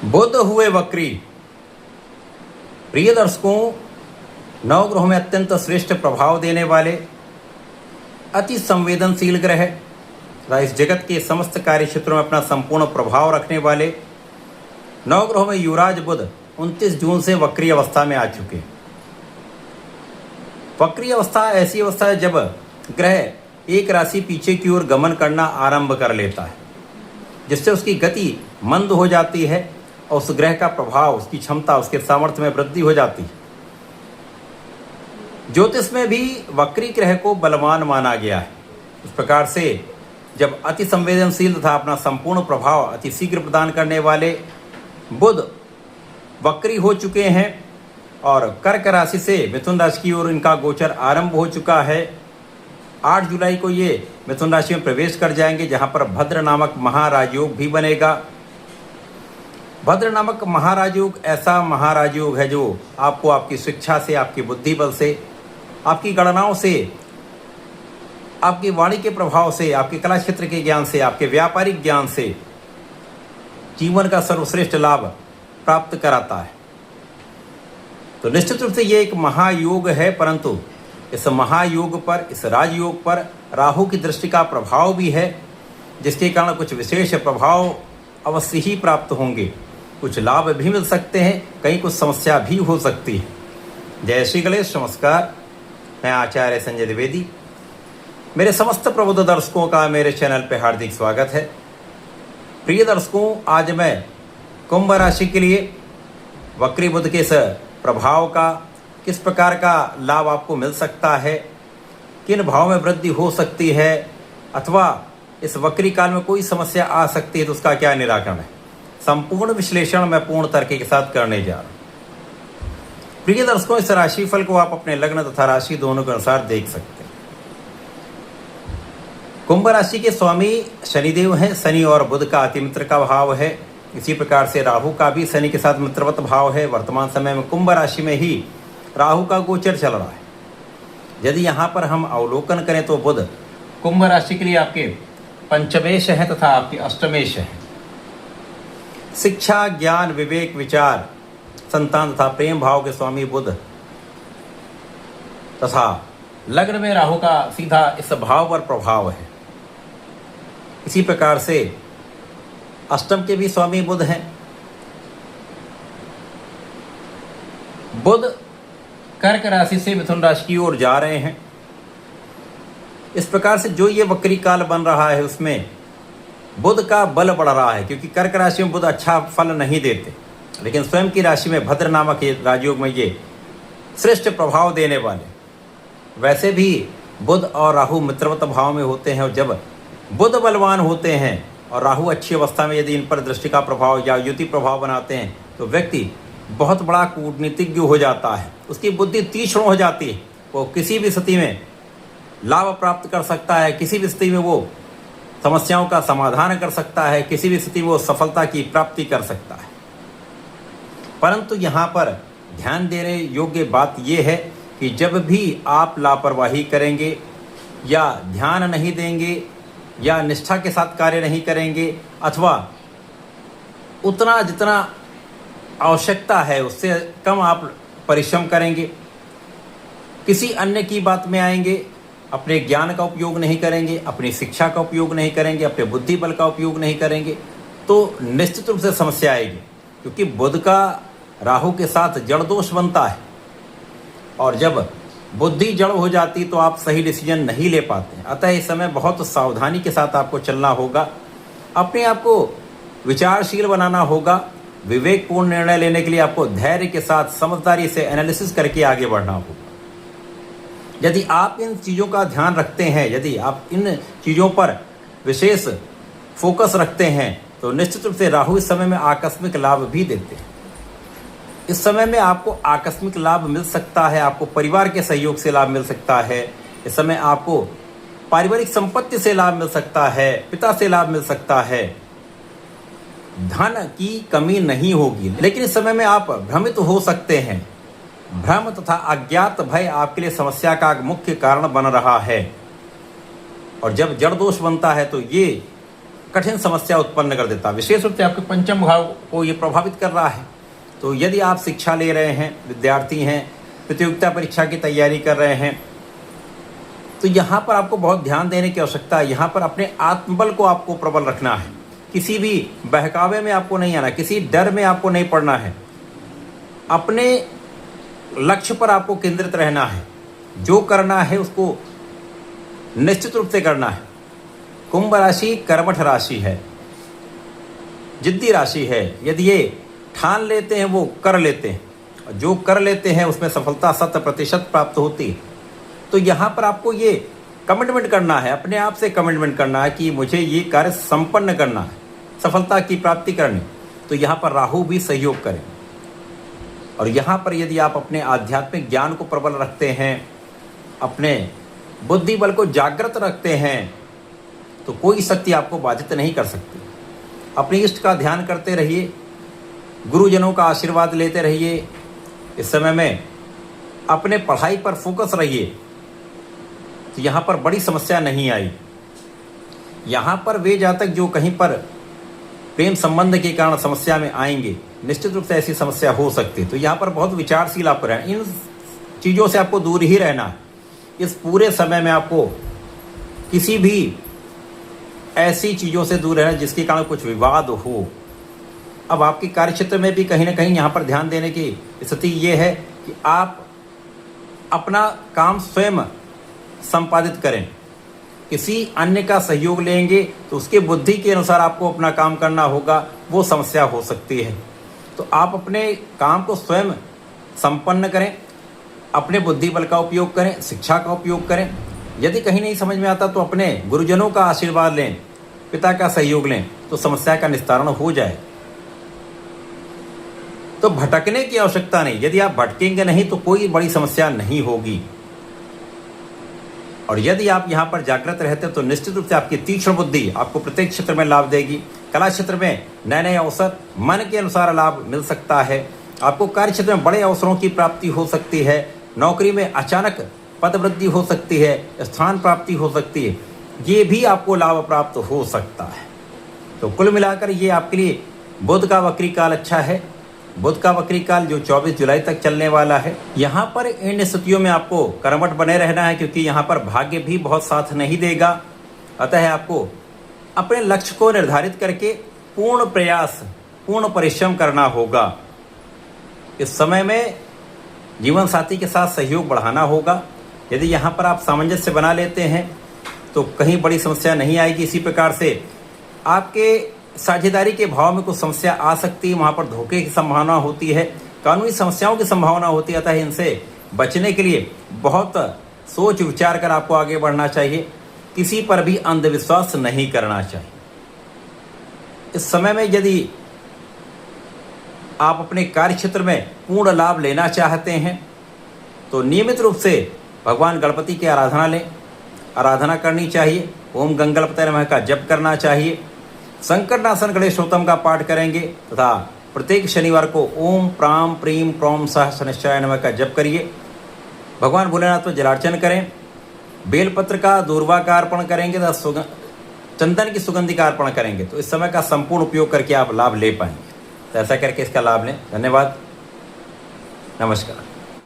बुध हुए वक्री। प्रिय दर्शकों, नवग्रहों में अत्यंत श्रेष्ठ प्रभाव देने वाले अति संवेदनशील ग्रह तथा इस जगत के समस्त कार्य क्षेत्रों में अपना संपूर्ण प्रभाव रखने वाले नवग्रहों में युवराज बुध 29 जून से वक्री अवस्था में आ चुके। वक्री अवस्था ऐसी अवस्था है जब ग्रह एक राशि पीछे की ओर गमन करना आरंभ कर लेता है, जिससे उसकी गति मंद हो जाती है और उस ग्रह का प्रभाव, उसकी क्षमता, उसके सामर्थ्य में वृद्धि हो जाती है। ज्योतिष में भी वक्री ग्रह को बलवान माना गया है। इस प्रकार से जब अति संवेदनशील तथा अपना संपूर्ण प्रभाव अति शीघ्र प्रदान करने वाले बुध वक्री हो चुके हैं और कर्क राशि से मिथुन राशि की ओर इनका गोचर आरंभ हो चुका है। 8 जुलाई को ये मिथुन राशि में प्रवेश कर जाएंगे, जहां पर भद्र नामक महाराजयोग भी बनेगा। भद्र नामक महाराजयोग ऐसा महाराजयोग है जो आपको आपकी शिक्षा से, आपकी बुद्धि बल से, आपकी गणनाओं से, आपकी वाणी के प्रभाव से, आपके कला क्षेत्र के ज्ञान से, आपके व्यापारिक ज्ञान से जीवन का सर्वश्रेष्ठ लाभ प्राप्त कराता है। तो निश्चित रूप से ये एक महायोग है, परंतु इस महायोग पर, इस राजयोग पर राहु की दृष्टि का प्रभाव भी है, जिसके कारण कुछ विशेष प्रभाव अवश्य ही प्राप्त होंगे। कुछ लाभ भी मिल सकते हैं, कहीं कुछ समस्या भी हो सकती है। जय श्री गणेश। नमस्कार, मैं आचार्य संजय द्विवेदी। मेरे समस्त प्रबुद्ध दर्शकों का मेरे चैनल पर हार्दिक स्वागत है। प्रिय दर्शकों, आज मैं कुंभ राशि के लिए वक्री बुध के इस प्रभाव का, किस प्रकार का लाभ आपको मिल सकता है, किन भाव में वृद्धि हो सकती है, अथवा इस वक्री काल में कोई समस्या आ सकती है तो उसका क्या निराकरण है, संपूर्ण विश्लेषण मैं पूर्ण तर्क के साथ करने जा रहा हूं। प्रिय दर्शकों, इस राशिफल को आप अपने लग्न तथा राशि दोनों के अनुसार देख सकते हैं। कुंभ राशि के स्वामी शनिदेव हैं। शनि और बुध का अतिमित्र का भाव है। इसी प्रकार से राहु का भी शनि के साथ मित्रवत भाव है। वर्तमान समय में कुंभ राशि में ही राहु का गोचर चल रहा है। यदि यहाँ पर हम अवलोकन करें तो बुध कुंभ राशि के लिए आपके पंचमेश है तथा आपके अष्टमेश है। शिक्षा, ज्ञान, विवेक, विचार, संतान तथा प्रेम भाव के स्वामी बुध तथा लग्न में राहु का सीधा इस भाव पर प्रभाव है। इसी प्रकार से अष्टम के भी स्वामी बुध हैं। बुध कर्क राशि से मिथुन राशि की ओर जा रहे हैं। इस प्रकार से जो ये वक्री काल बन रहा है उसमें बुध का बल बढ़ रहा है, क्योंकि कर्क राशि में बुध अच्छा फल नहीं देते, लेकिन स्वयं की राशि में भद्र नामक राजयोग में ये श्रेष्ठ प्रभाव देने वाले। वैसे भी बुध और राहु मित्रवत भाव में होते हैं, और जब बुध बलवान होते हैं और राहु अच्छी अवस्था में यदि इन पर दृष्टि का प्रभाव या युति प्रभाव बनाते हैं तो व्यक्ति बहुत बड़ा कूटनीतिज्ञ हो जाता है। उसकी बुद्धि तीक्ष्ण हो जाती है। वो किसी भी स्थिति में लाभ प्राप्त कर सकता है, किसी भी स्थिति में वो समस्याओं का समाधान कर सकता है, किसी भी स्थिति में वो सफलता की प्राप्ति कर सकता है। परंतु यहाँ पर ध्यान देने योग्य बात यह है कि जब भी आप लापरवाही करेंगे या ध्यान नहीं देंगे या निष्ठा के साथ कार्य नहीं करेंगे, अथवा उतना जितना आवश्यकता है उससे कम आप परिश्रम करेंगे, किसी अन्य की बात में आएंगे, अपने ज्ञान का उपयोग नहीं करेंगे, अपनी शिक्षा का उपयोग नहीं करेंगे, अपने बुद्धि बल का उपयोग नहीं करेंगे, तो निश्चित रूप से समस्या आएगी। क्योंकि बुध का राहु के साथ जड़ दोष बनता है, और जब बुद्धि जड़ हो जाती तो आप सही डिसीजन नहीं ले पाते। अतः इस समय बहुत सावधानी के साथ आपको चलना होगा, अपने आप को विचारशील बनाना होगा। विवेकपूर्ण निर्णय लेने के लिए आपको धैर्य के साथ, समझदारी से एनालिसिस करके आगे बढ़ना होगा। यदि आप इन चीज़ों का ध्यान रखते हैं, यदि आप इन चीज़ों पर विशेष फोकस रखते हैं, तो निश्चित रूप से राहु इस समय में आकस्मिक लाभ भी देते हैं। इस समय में आपको आकस्मिक लाभ मिल सकता है, आपको परिवार के सहयोग से लाभ मिल सकता है। इस समय आपको पारिवारिक संपत्ति से लाभ मिल सकता है, पिता से लाभ मिल सकता है, धन की कमी नहीं होगी। लेकिन इस समय में आप भ्रमित हो सकते हैं। भ्रम तथा अज्ञात भय आपके लिए समस्या का मुख्य कारण बन रहा है। और जब जड़ दोष बनता है तो ये कठिन समस्या उत्पन्न कर देता है। विशेष रूप से आपके पंचम भाव को ये प्रभावित कर रहा है। तो यदि आप शिक्षा ले रहे हैं, विद्यार्थी हैं, प्रतियोगिता परीक्षा की तैयारी कर रहे हैं, तो यहाँ पर आपको बहुत ध्यान देने की आवश्यकता है। यहाँ पर अपने आत्मबल को आपको प्रबल रखना है। किसी भी बहकावे में आपको नहीं आना, किसी डर में आपको नहीं पड़ना है। अपने लक्ष्य पर आपको केंद्रित रहना है। जो करना है उसको निश्चित रूप से करना है। कुंभ राशि कर्मठ राशि है, जिद्दी राशि है। यदि ये ठान लेते हैं वो कर लेते हैं, और जो कर लेते हैं उसमें सफलता 100% प्राप्त होती है। तो यहाँ पर आपको ये कमिटमेंट करना है, अपने आप से कमिटमेंट करना है कि मुझे ये कार्य संपन्न करना है, सफलता की प्राप्ति करनी। तो यहाँ पर राहु भी सहयोग करें। और यहाँ पर यदि आप अपने आध्यात्मिक ज्ञान को प्रबल रखते हैं, अपने बुद्धि बल को जागृत रखते हैं, तो कोई शक्ति आपको बाधित नहीं कर सकती। अपने इष्ट का ध्यान करते रहिए, गुरुजनों का आशीर्वाद लेते रहिए। इस समय में अपने पढ़ाई पर फोकस रहिए, तो यहाँ पर बड़ी समस्या नहीं आई। यहाँ पर वे जातक जो कहीं पर प्रेम संबंध के कारण समस्या में आएंगे, निश्चित रूप से ऐसी समस्या हो सकती है। तो यहाँ पर बहुत विचारशील आप रहें, इन चीज़ों से आपको दूर ही रहना है। इस पूरे समय में आपको किसी भी ऐसी चीज़ों से दूर रहना जिसके कारण कुछ विवाद हो। अब आपके कार्यक्षेत्र में भी कहीं ना कहीं यहाँ पर ध्यान देने की स्थिति ये है कि आप अपना काम स्वयं संपादित करें। किसी अन्य का सहयोग लेंगे तो उसके बुद्धि के अनुसार आपको अपना काम करना होगा, वो समस्या हो सकती है। तो आप अपने काम को स्वयं संपन्न करें, अपने बुद्धि बल का उपयोग करें, शिक्षा का उपयोग करें। यदि कहीं नहीं समझ में आता तो अपने गुरुजनों का आशीर्वाद लें, पिता का सहयोग लें, तो समस्या का निस्तारण हो जाए। तो भटकने की आवश्यकता नहीं। यदि आप भटकेंगे नहीं तो कोई बड़ी समस्या नहीं होगी। और यदि आप यहाँ पर जागृत रहते तो निश्चित रूप से आपकी तीक्ष्ण बुद्धि आपको प्रत्येक क्षेत्र में लाभ देगी। कला क्षेत्र में नए नए अवसर मन के अनुसार लाभ मिल सकता है। आपको कार्य क्षेत्र में बड़े अवसरों की प्राप्ति हो सकती है। नौकरी में अचानक पदवृद्धि हो सकती है, स्थान प्राप्ति हो सकती है, ये भी आपको लाभ प्राप्त हो सकता है। तो कुल मिलाकर ये आपके लिए बुध का वक्री काल अच्छा है। बुध का वक्री काल जो 24 जुलाई तक चलने वाला है। यहाँ पर इन स्थितियों में आपको कर्मठ बने रहना है, क्योंकि यहाँ पर भाग्य भी बहुत साथ नहीं देगा। अतः आपको अपने लक्ष्य को निर्धारित करके पूर्ण प्रयास, पूर्ण परिश्रम करना होगा। इस समय में जीवन साथी के साथ सहयोग बढ़ाना होगा। यदि यहाँ पर आप सामंजस्य बना लेते हैं तो कहीं बड़ी समस्या नहीं आएगी। इसी प्रकार से आपके साझेदारी के भाव में कुछ समस्या आ सकती है, वहाँ पर धोखे की संभावना होती है, कानूनी समस्याओं की संभावना होती है। अतः इनसे बचने के लिए बहुत सोच विचार कर आपको आगे बढ़ना चाहिए। किसी पर भी अंधविश्वास नहीं करना चाहिए। इस समय में यदि आप अपने कार्य क्षेत्र में पूर्ण लाभ लेना चाहते हैं तो नियमित रूप से भगवान गणपति की आराधना लें, आराधना करनी चाहिए। ओम गंगणपतये नमः का जप करना चाहिए। संकटनाशन गणेशोत्तम का पाठ करेंगे तथा प्रत्येक शनिवार को ओम प्राम प्रीम प्रौम सह शनिश्चराय नमः का जप करिए। भगवान भोलेनाथ पर जलार्चन करें। बेलपत्र का दूर्वा का अर्पण करेंगे तथा चंदन की सुगंधि का अर्पण करेंगे तो इस समय का संपूर्ण उपयोग करके आप लाभ ले पाएंगे। तो ऐसा करके इसका लाभ लें। धन्यवाद, नमस्कार।